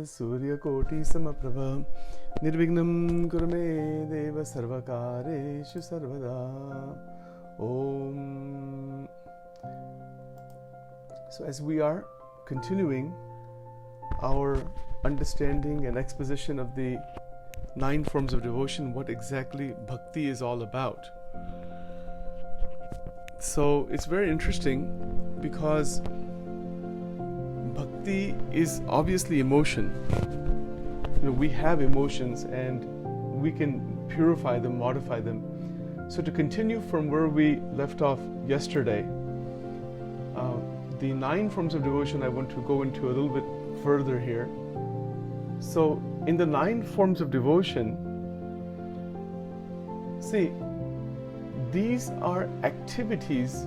Surya-koti Samaprabha Nirvignam Kurume Deva Sarvakareshu Sarvada Om. So as we are continuing our understanding and exposition of the 9 forms of devotion, what exactly bhakti is all about. So it's very interesting because bhakti is obviously emotion. We have emotions and we can purify them, modify them. So to continue from where we left off yesterday, the 9 forms of devotion I want to go into a little bit further here. So in the 9 forms of devotion, see, these are activities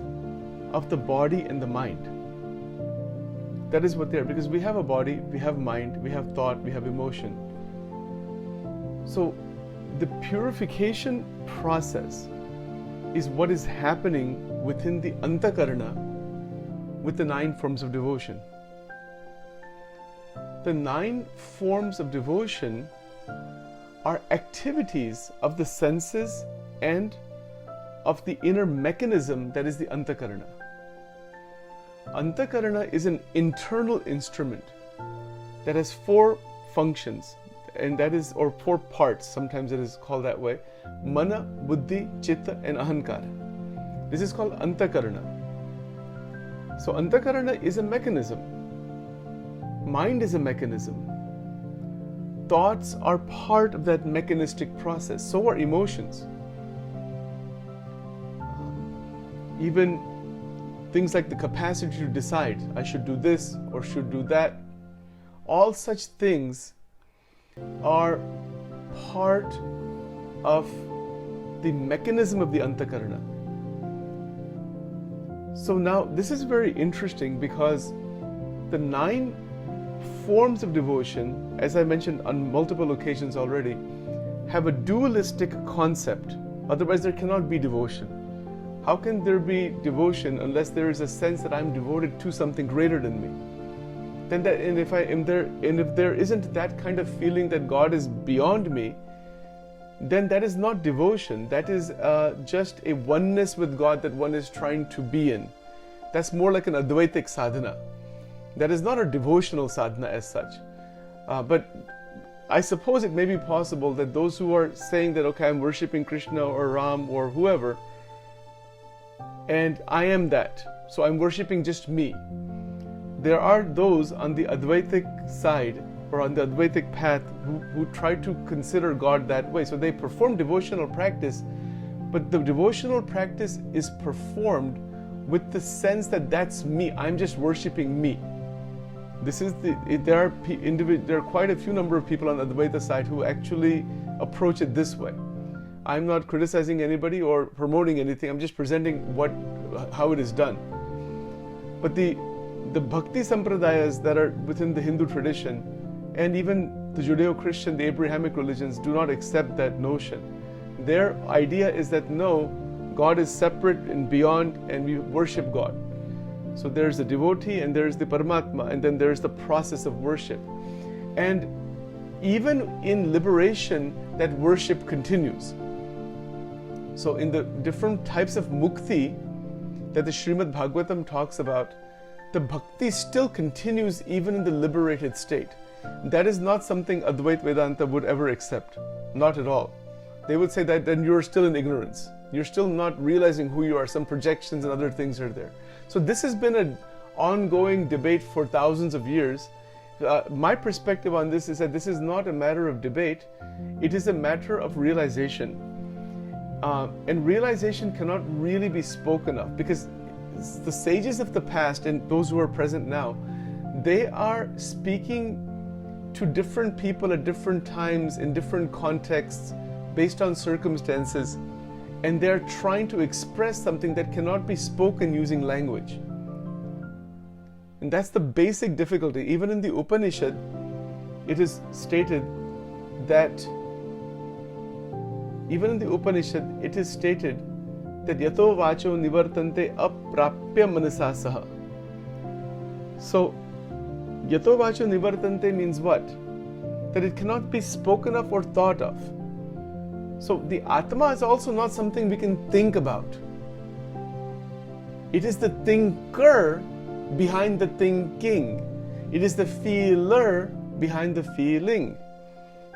of the body and the mind. That is what they are, because we have a body, we have mind, we have thought, we have emotion. So the purification process is what is happening within the antakarana with the 9 forms of devotion. The 9 forms of devotion are activities of the senses and of the inner mechanism that is the antakarana. Antakarana is an internal instrument that has 4 functions, and that is, or 4 parts, sometimes it is called that way: mana, buddhi, chitta and ahankara. This is called antakarana. So antakarana is a mechanism. Mind is a mechanism. Thoughts are part of that mechanistic process. So are emotions. Even things like the capacity to decide, I should do this or should do that. All such things are part of the mechanism of the antakarana. So now this is very interesting because the 9 forms of devotion, as I mentioned on multiple occasions already, have a dualistic concept. Otherwise there cannot be devotion. How can there be devotion unless there is a sense that I'm devoted to something greater than me? Then that, and if there isn't that kind of feeling that God is beyond me, then that is not devotion. That is just a oneness with God that one is trying to be in. That's more like an advaitic sadhana. That is not a devotional sadhana as such. But I suppose it may be possible that those who are saying that, okay, I'm worshipping Krishna or Ram or whoever, and I am that, so I'm worshipping just me. There are those on the Advaitic side or on the Advaitic path who try to consider God that way. So they perform devotional practice, but the devotional practice is performed with the sense that that's me, I'm just worshipping me. This is there are quite a few number of people on the Advaita side who actually approach it this way. I'm not criticizing anybody or promoting anything. I'm just presenting how it is done. But the bhakti sampradayas that are within the Hindu tradition and even the Judeo-Christian, the Abrahamic religions do not accept that notion. Their idea is that no, God is separate and beyond, and we worship God. So there's the devotee and there's the Paramatma, and then there's the process of worship. And even in liberation, that worship continues. So in the different types of mukti that the Srimad Bhagavatam talks about, the bhakti still continues even in the liberated state. That is not something Advait Vedanta would ever accept. Not at all. They would say that then you're still in ignorance. You're still not realizing who you are. Some projections and other things are there. So this has been an ongoing debate for thousands of years. My perspective on this is that this is not a matter of debate. It is a matter of realization. And realization cannot really be spoken of, because the sages of the past and those who are present now, they are speaking to different people at different times in different contexts based on circumstances, and they're trying to express something that cannot be spoken using language. And that's the basic difficulty. Even in the Upanishad, it is stated that that yato vacho nivartante aprapya manasasaha. So, yato vacho nivartante means what? that it cannot be spoken of or thought of. So the Atma is also not something we can think about. It is the thinker behind the thinking. It is the feeler behind the feeling.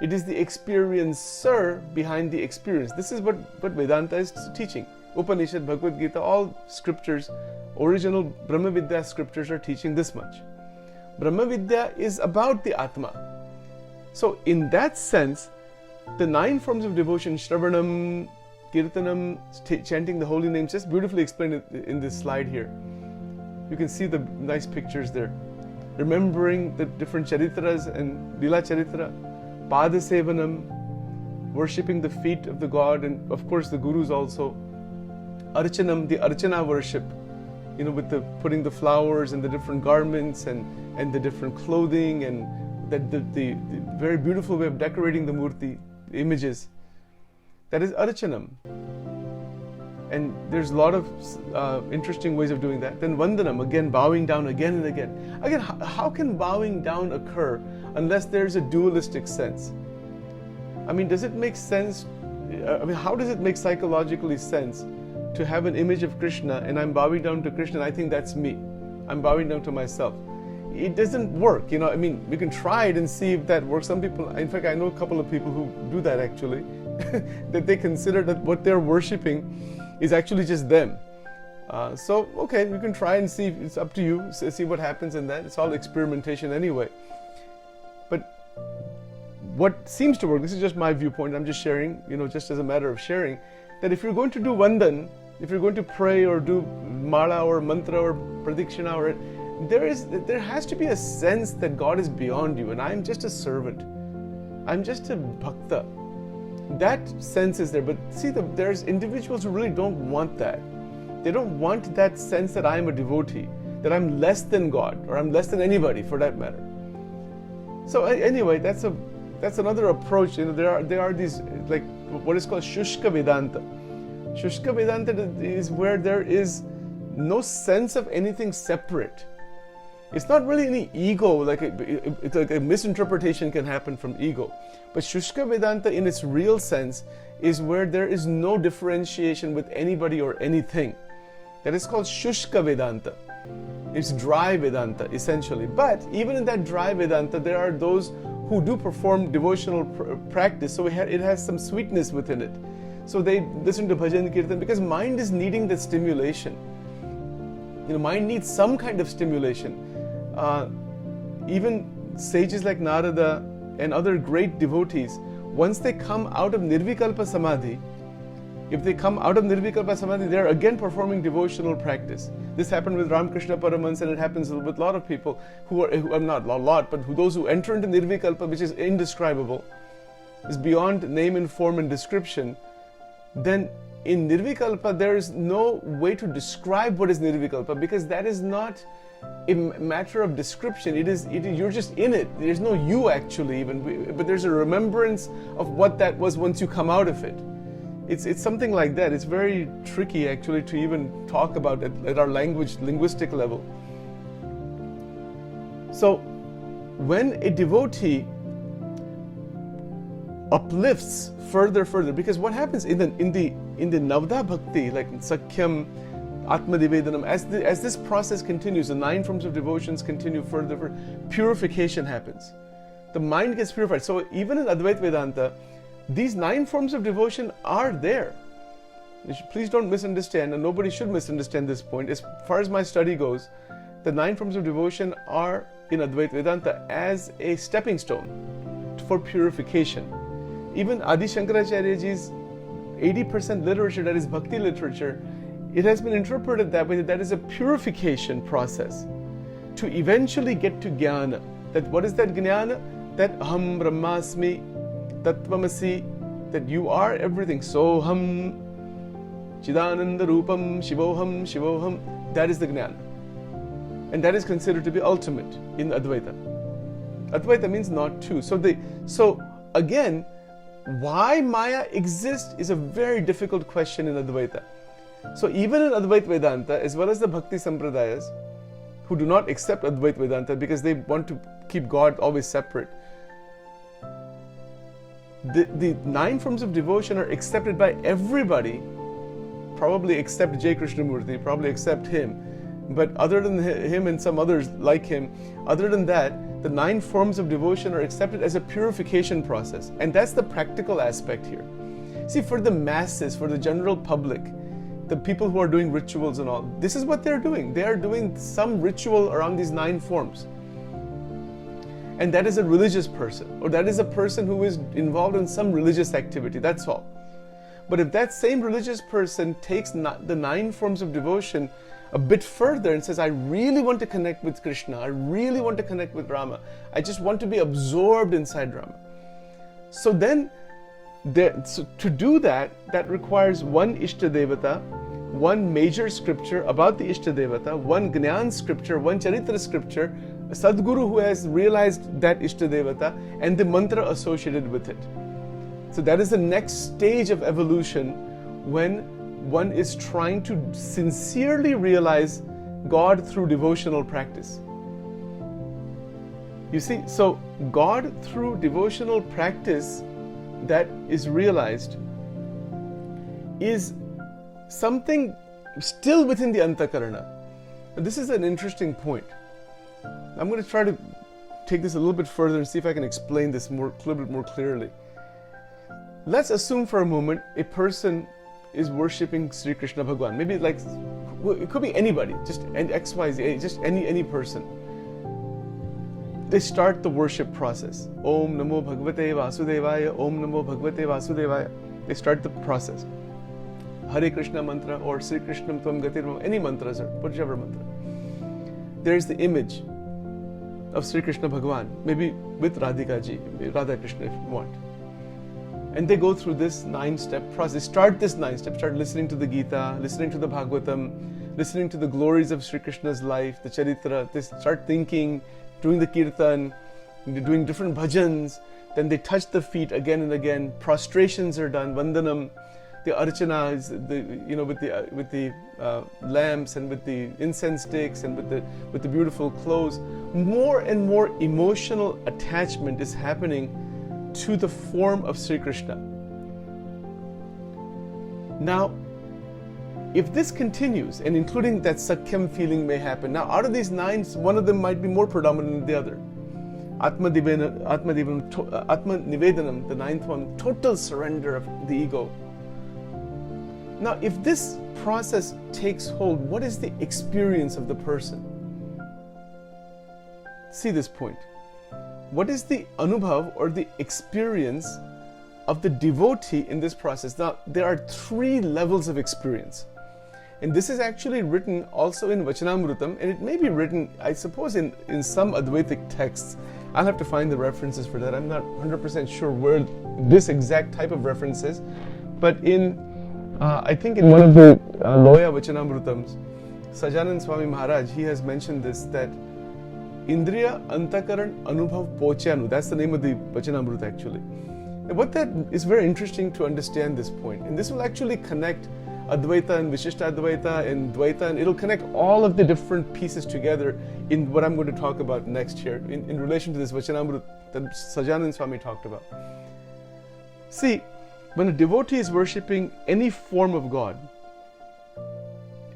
It is the experiencer behind the experience. This is what Vedanta is teaching. Upanishad, Bhagavad Gita, all scriptures, original Brahma Vidya scriptures are teaching this much. Brahma Vidya is about the Atma. So in that sense, the 9 forms of devotion, Shravanam, Kirtanam, chanting the holy names, just beautifully explained in this slide here. You can see the nice pictures there. Remembering the different charitras and Lila Charitra, Pada Sevanam, worshipping the feet of the God, and of course the gurus also. Archanam, the Archana worship, with the putting the flowers and the different garments and the different clothing, and the very beautiful way of decorating the murti, the images. That is Archanam. And there's a lot of interesting ways of doing that. Then Vandanam, again bowing down again and again. Again, how can bowing down occur unless there's a dualistic sense? I mean, does it make sense? How does it make psychologically sense to have an image of Krishna and I'm bowing down to Krishna and I think that's me? I'm bowing down to myself. It doesn't work, I mean, we can try it and see if that works. Some people, in fact, I know a couple of people who do that actually, that they consider that what they're worshipping is actually just them. So, okay, you can try and see, it's up to you, see what happens in that. It's all experimentation anyway. But what seems to work, this is just my viewpoint, I'm just sharing, just as a matter of sharing, that if you're going to do Vandan, if you're going to pray or do Mala or Mantra or Pradikshina, or there has to be a sense that God is beyond you and I'm just a servant. I'm just a bhakta. That sense is there, but see, there's individuals who really don't want that. They don't want that sense that I'm a devotee, that I'm less than God, or I'm less than anybody for that matter. So anyway, that's another approach. There are these, like what is called Shushka Vedanta. Shushka Vedanta is where there is no sense of anything separate. It's not really any ego, like a misinterpretation can happen from ego. But Shushka Vedanta in its real sense is where there is no differentiation with anybody or anything. That is called Shushka Vedanta. It's dry Vedanta essentially. But even in that dry Vedanta, there are those who do perform devotional practice, so it has some sweetness within it. So they listen to bhajan kirtan because mind is needing that stimulation. Mind needs some kind of stimulation. Even sages like Narada and other great devotees, once they come out of Nirvikalpa Samadhi, if they come out of Nirvikalpa Samadhi, they are again performing devotional practice. This happened with Ramakrishna Paramahansa, and it happens with a lot of people who are not a lot, but those who enter into Nirvikalpa, which is indescribable, is beyond name and form and description. Then in Nirvikalpa, there is no way to describe what is Nirvikalpa, because that is not a matter of description. You're just in it. There's no you actually even, but there's a remembrance of what that was once you come out of it. It's something like that. It's very tricky actually to even talk about it at our linguistic level. So when a devotee uplifts further, because what happens in the Navda Bhakti, like Sakhyam, Atmadivedanam, as this process continues, the 9 forms of devotions continue further, purification happens. The mind gets purified. So even in Advaita Vedanta, these 9 forms of devotion are there. Please don't misunderstand, and nobody should misunderstand this point. As far as my study goes, the 9 forms of devotion are in Advaita Vedanta as a stepping stone for purification. Even Adi Shankaracharyaji's 80% literature, that is bhakti literature, it has been interpreted that way, that is a purification process to eventually get to jnana. That what is that jnana? That aham brahmasmi, tattvamasi, that you are everything. Soham, chidananda rupam, shivoham, shivoham. That is the jnana. And that is considered to be ultimate in Advaita. Advaita means not two. So again, why Maya exists is a very difficult question in Advaita. So even in Advaita Vedanta, as well as the Bhakti Sampradayas, who do not accept Advaita Vedanta because they want to keep God always separate, The 9 forms of devotion are accepted by everybody, probably except Jai Krishnamurti, probably except him. But other than him and some others like him, other than that, the 9 forms of devotion are accepted as a purification process. And that's the practical aspect here. See, for the masses, for the general public, the people who are doing rituals and all, this is what they're doing. They are doing some ritual around these 9 forms. And that is a religious person, or that is a person who is involved in some religious activity, that's all. But if that same religious person takes the 9 forms of devotion a bit further and says, I really want to connect with Krishna, I really want to connect with Rama, I just want to be absorbed inside Rama. So then, to do that, that requires one Ishtadevata, one major scripture about the Ishtadevata, one Gnan scripture, one Charitra scripture, a Sadguru who has realized that Ishtadevata, and the mantra associated with it. So that is the next stage of evolution when one is trying to sincerely realize God through devotional practice. You see, so God through devotional practice that is realized is something still within the Antakarana. And this is an interesting point. I'm going to try to take this a little bit further and see if I can explain this a little bit more clearly. Let's assume for a moment a person is worshipping Sri Krishna Bhagwan. Maybe it could be anybody, just XYZ, just any person. They start the worship process. Om Namo Bhagavate Vasudevaya, Om Namo Bhagavate Vasudevaya. They start the process. Hare Krishna mantra or Sri Krishna Tvam Gatir, any mantras or whichever mantra. There's the image of Sri Krishna Bhagwan, maybe with Radhika ji, Radha Krishna if you want. And they go through this 9-step process. Start this 9-step, start listening to the Gita, listening to the Bhagavatam, listening to the glories of Sri Krishna's life, the Charitra. They start thinking, doing the Kirtan, doing different bhajans. Then they touch the feet again and again. Prostrations are done, Vandanam. The Archana is with the lamps and with the incense sticks and with the beautiful clothes. More and more emotional attachment is happening to the form of Sri Krishna. Now, if this continues, and including that Sakyam feeling may happen, now out of these 9, one of them might be more predominant than the other. Atma Nivedanam, the 9th one, total surrender of the ego. Now, if this process takes hold, what is the experience of the person? See this point. What is the anubhav or the experience of the devotee in this process? Now, there are 3 levels of experience. And this is actually written also in Vachanamrutam, and it may be written, I suppose, in some Advaitic texts. I'll have to find the references for that. I'm not 100% sure where this exact type of reference is. But I think in one of the Loya Vachanamrutams, Sajanand Swami Maharaj, he has mentioned this, that Indriya Antakaran Anubhav Pochanu, that's the name of the Vachanamrut actually. And what that is very interesting to understand this point. And this will actually connect Advaita and Vishishta Advaita and Dvaita, and it'll connect all of the different pieces together in what I'm going to talk about next here in relation to this Vachanamrut that Sajanand Swami talked about. See, when a devotee is worshipping any form of God,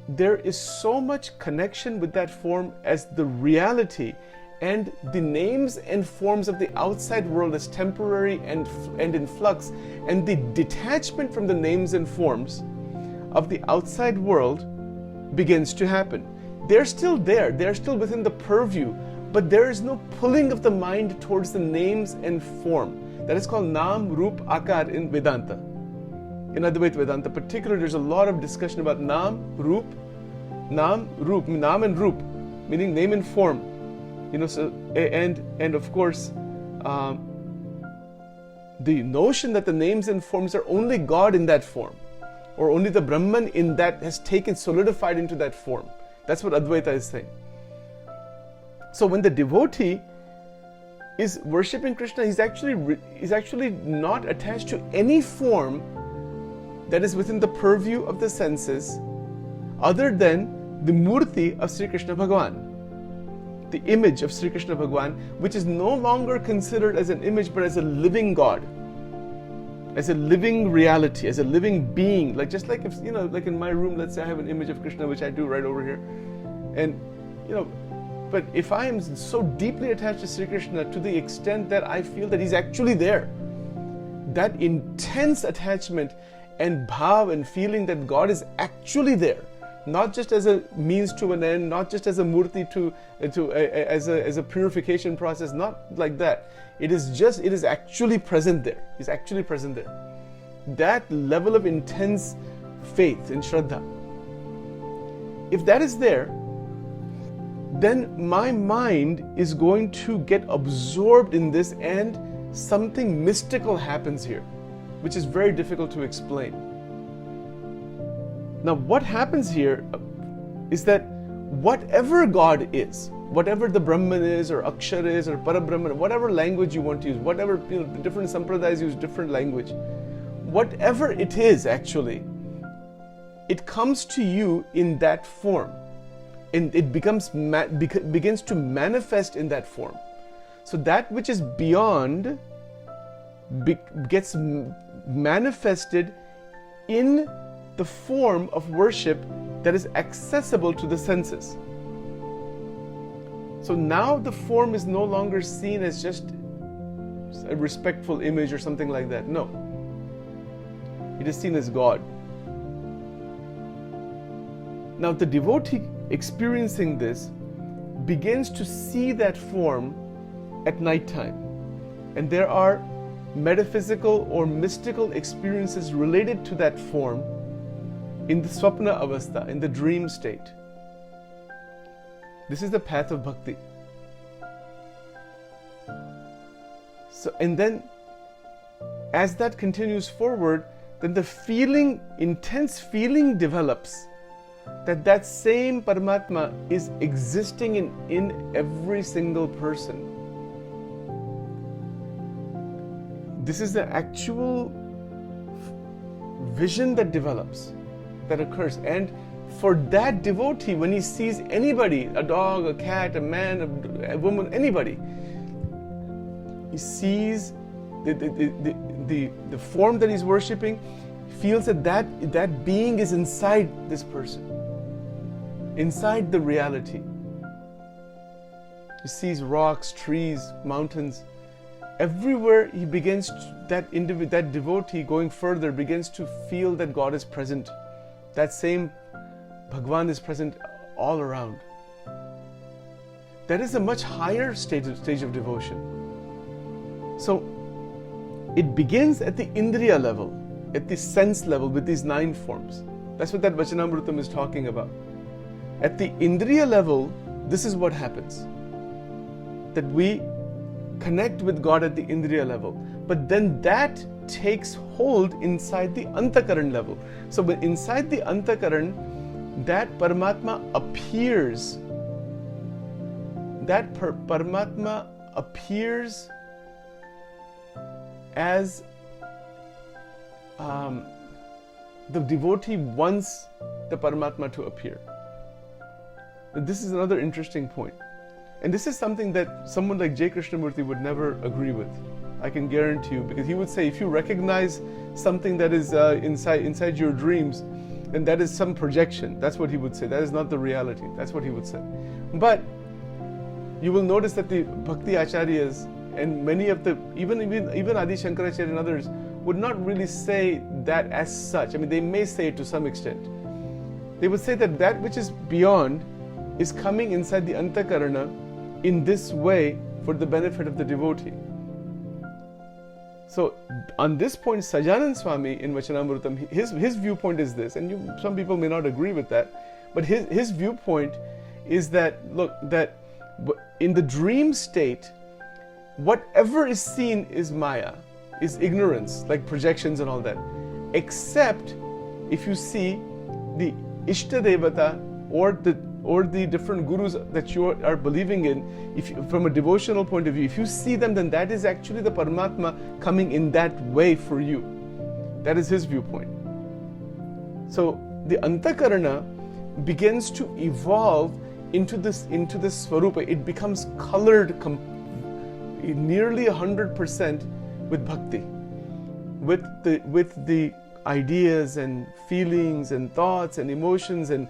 there is so much connection with that form as the reality, and the names and forms of the outside world as temporary and in flux, and the detachment from the names and forms of the outside world begins to happen. They're still there, they're still within the purview, but there is no pulling of the mind towards the names and form. That is called Nam, Rup, Akar in Vedanta. In Advaita Vedanta particularly, there's a lot of discussion about Nam, Rup, Nam and Rup, meaning name and form. So and of course, the notion that the names and forms are only God in that form, or only the Brahman in that has solidified into that form. That's what Advaita is saying. So when the devotee is worshipping Krishna, he's actually not attached to any form that is within the purview of the senses, other than the Murti of Sri Krishna Bhagwan, the image of Sri Krishna Bhagwan, which is no longer considered as an image but as a living God. as a living reality, as a living being. Like just like if, like in my room, let's say I have an image of Krishna, which I do right over here. And, but if I am so deeply attached to Sri Krishna to the extent that I feel that he's actually there, that intense attachment and bhav and feeling that God is actually there, not just as a means to an end, not just as a murti as a purification process, not like that. It is actually present there. It's actually present there. That level of intense faith in Shraddha, if that is there, then my mind is going to get absorbed in this and something mystical happens here, which is very difficult to explain. Now, what happens here is that whatever God is, whatever the Brahman is, or Akshar is, or Parabrahman, whatever language you want to use, whatever, the different sampradayas use different language, whatever it is actually, it comes to you in that form, and it begins to manifest in that form. So that which is beyond gets manifested in the form of worship that is accessible to the senses. So now the form is no longer seen as just a respectful image or something like that. No. It is seen as God. Now the devotee experiencing this begins to see that form at night time. And there are metaphysical or mystical experiences related to that form in the swapna avastha, in the dream state. This is the path of bhakti. So, and then as that continues forward, then the feeling, intense feeling develops that same Paramatma is existing in every single person. This is the actual vision that develops, that occurs. And for that devotee, when he sees anybody, a dog, a cat, a man, a woman, anybody, he sees the form that he's worshipping, feels that being is inside this person, inside the reality. He sees rocks, trees, mountains. Everywhere he begins to, that devotee going further begins to feel that God is present. That same Bhagwan is present all around. That is a much higher stage of devotion. So it begins at the Indriya level, at the sense level with these 9 forms. That's what that Vachanamrutam is talking about. At the Indriya level, this is what happens. That we connect with God at the Indriya level. But then that takes hold inside the Antakaran level. So inside the Antakaran, that Paramatma appears. That Paramatma appears as the devotee wants the Paramatma to appear. This is another interesting point. And this is something that someone like J. Krishnamurti would never agree with. I can guarantee you, because he would say if you recognize something that is inside your dreams, then that is some projection. That's what he would say. That is not the reality. That's what he would say. But you will notice that the Bhakti Acharyas and many of the, even Adi Shankaracharya and others, would not really say that as such. I mean, they may say it to some extent. They would say that which is beyond is coming inside the Antakarana in this way for the benefit of the devotee. So on this point, Sajanand Swami in Vachanamrutam, his viewpoint is this, and some people may not agree with that, but his viewpoint is that, look, that in the dream state, whatever is seen is Maya, is ignorance, like projections and all that, except if you see the Ishta Devata or the different gurus that you are believing in, from a devotional point of view, if you see them, then that is actually the Paramatma coming in that way for you. That is his viewpoint. So the Antakarana begins to evolve into this Swarupa. It becomes colored nearly 100% with bhakti. with the ideas and feelings and thoughts and emotions and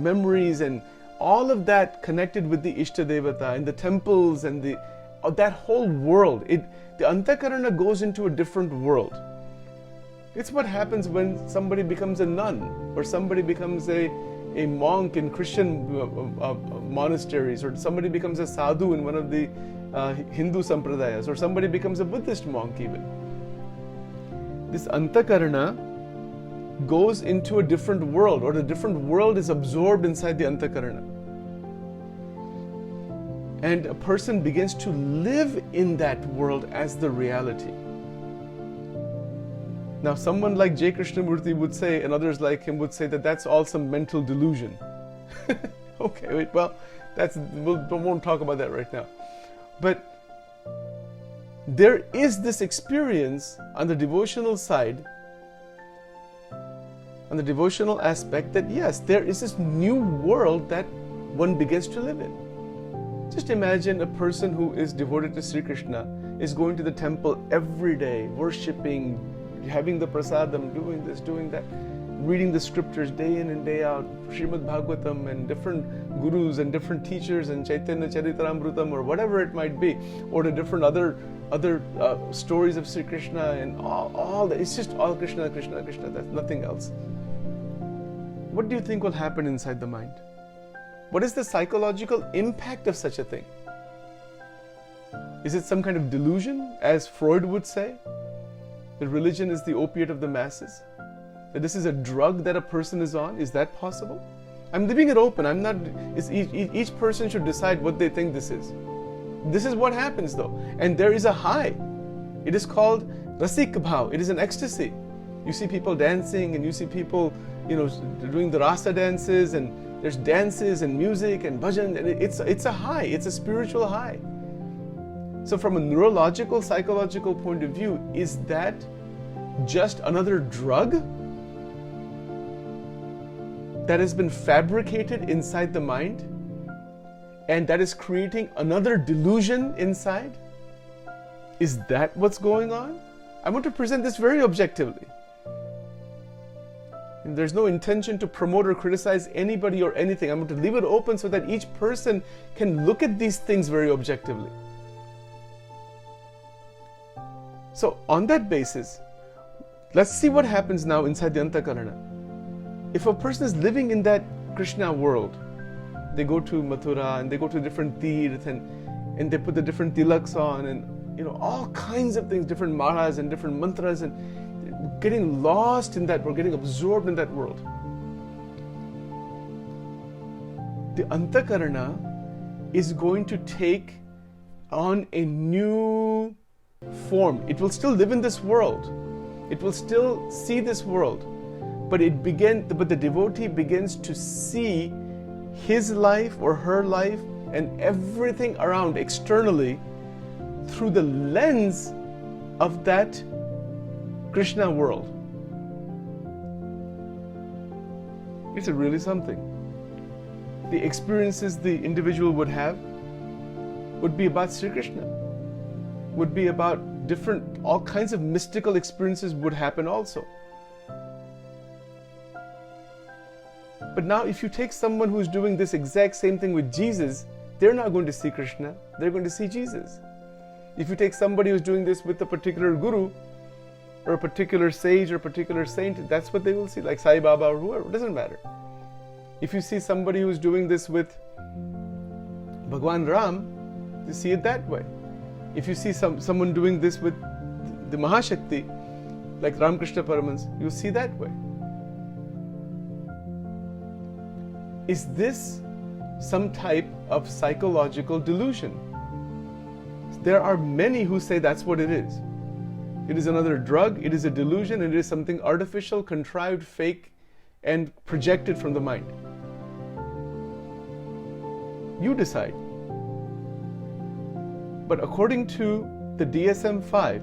memories and all of that connected with the Ishta Devata and the temples and that whole world. The Antakarana goes into a different world. It's what happens when somebody becomes a nun, or somebody becomes a monk in Christian monasteries, or somebody becomes a sadhu in one of the Hindu sampradayas, or somebody becomes a Buddhist monk even. This Antakarana goes into a different world, or the different world is absorbed inside the Antakarana. And a person begins to live in that world as the reality. Now, someone like J. Krishnamurti would say, and others like him would say, that that's all some mental delusion. Okay, wait, well, we won't talk about that right now. But there is this experience on the devotional side, on the devotional aspect, that yes, there is this new world that one begins to live in. Just imagine a person who is devoted to Sri Krishna is going to the temple every day, worshipping, having the prasadam, doing this, doing that, reading the scriptures day in and day out, Srimad Bhagavatam, and different gurus and different teachers, and Chaitanya Charitamrita, or whatever it might be, or the different other stories of Sri Krishna, and all that. It's just all Krishna, Krishna, Krishna. That's nothing else. What do you think will happen inside the mind? What is the psychological impact of such a thing? Is it some kind of delusion, as Freud would say? That religion is the opiate of the masses? That this is a drug that a person is on? Is that possible? I'm leaving it open. I'm not. Each person should decide what they think this is. This is what happens though. And there is a high. It is called rasik bhav. It is an ecstasy. You see people dancing, and you see people, doing the rasa dances, and there's dances and music and bhajan, and it's a high. It's a spiritual high. So from a neurological, psychological point of view, is that just another drug that has been fabricated inside the mind, and that is creating another delusion inside? Is that what's going on? I want to present this very objectively. And there's no intention to promote or criticize anybody or anything. I'm going to leave it open so that each person can look at these things very objectively. So on that basis, let's see what happens now inside the Antakarana. If a person is living in that Krishna world, they go to Mathura and they go to different tirth and they put the different tilaks on, and all kinds of things, different maras and different mantras, and getting lost in that world, getting absorbed in that world. The Antakarana is going to take on a new form. It will still live in this world. It will still see this world. But the devotee begins to see his life or her life and everything around externally through the lens of that Krishna world. It's really something. The experiences the individual would have would be about Sri Krishna, would be about all kinds of mystical experiences would happen also. But now if you take someone who's doing this exact same thing with Jesus, they're not going to see Krishna, they're going to see Jesus. If you take somebody who's doing this with a particular guru, or a particular sage or a particular saint, that's what they will see, like Sai Baba or whoever, it doesn't matter. If you see somebody who's doing this with Bhagwan Ram, you see it that way. If you see someone doing this with the Mahashakti, like Ramakrishna Paramans, you see that way. Is this some type of psychological delusion? There are many who say that's what it is. It is another drug, it is a delusion, and it is something artificial, contrived, fake, and projected from the mind. You decide. But according to the DSM-5,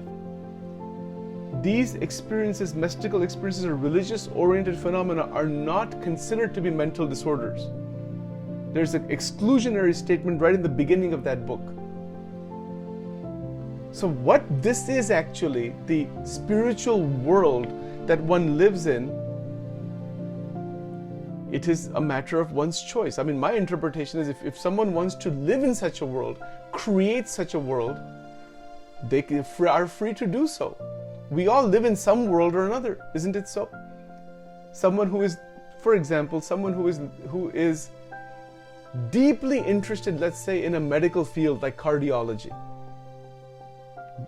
these experiences, mystical experiences or religious-oriented phenomena, are not considered to be mental disorders. There's an exclusionary statement right in the beginning of that book. So what this is actually, the spiritual world that one lives in, it is a matter of one's choice. I mean, my interpretation is if someone wants to live in such a world, create such a world, they are free to do so. We all live in some world or another, isn't it so? Someone who is, for example, someone who is deeply interested, let's say, in a medical field like cardiology.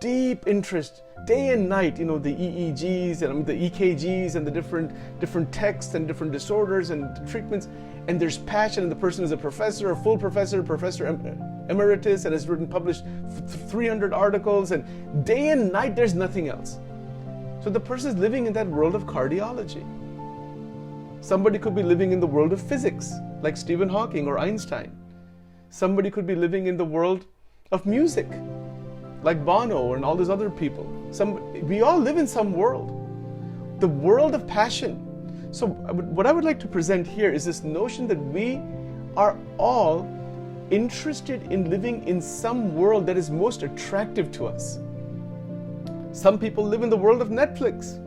Deep interest, day and night, the EEGs and the EKGs and the different texts and different disorders and treatments, and there's passion, and the person is a professor, a full professor emeritus, and has published 300 articles, and day and night there's nothing else. So the person is living in that world of cardiology. Somebody could be living in the world of physics, like Stephen Hawking or Einstein. Somebody could be living in the world of music, like Bono and all these other people. We all live in some world, the world of passion. So what I would like to present here is this notion that we are all interested in living in some world that is most attractive to us. Some people live in the world of Netflix.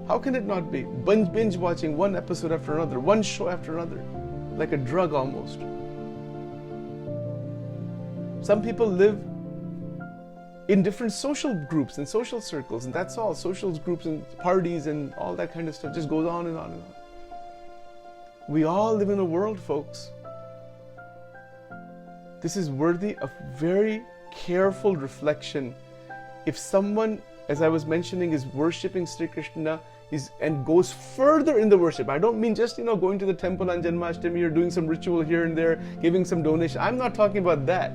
How can it not be? Binge watching one episode after another, one show after another, like a drug almost. Some people live in different social groups and social circles, and that's all. Social groups and parties and all that kind of stuff just goes on and on and on. We all live in a world, folks. This is worthy of very careful reflection. If someone, as I was mentioning, is worshipping Sri Krishna and goes further in the worship, I don't mean just going to the temple on Janmashtami or doing some ritual here and there, giving some donation. I'm not talking about that.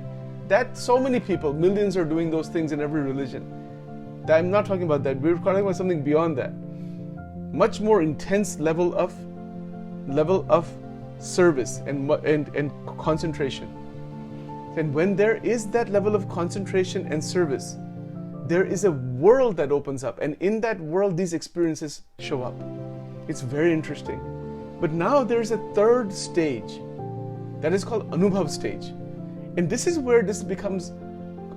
That so many people, millions are doing those things in every religion. I'm not talking about that. We're talking about something beyond that. Much more intense level of service and concentration. And when there is that level of concentration and service, there is a world that opens up, and in that world these experiences show up. It's very interesting. But now there's a third stage that is called Anubhav stage. And this is where this becomes,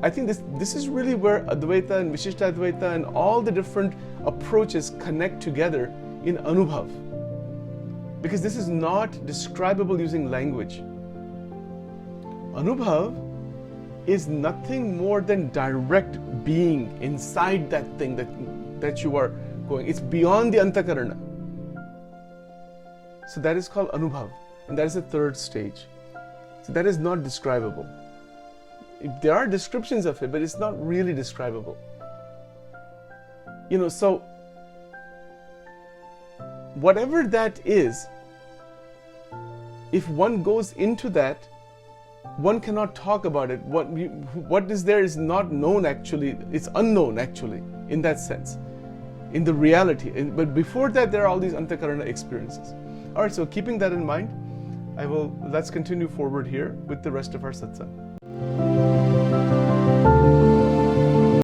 I think this is really where Advaita and Vishishtadvaita and all the different approaches connect together in Anubhav. Because this is not describable using language. Anubhav is nothing more than direct being inside that thing that you are going. It's beyond the Antakarana. So that is called Anubhav, and that is the third stage. So that is not describable. There are descriptions of it, but it's not really describable. So whatever that is, if one goes into that, one cannot talk about it. What is there is not known actually. It's unknown actually, in that sense, in the reality. But before that, there are all these Antakarana experiences. All right, so keeping that in mind, let's continue forward here with the rest of our satsang.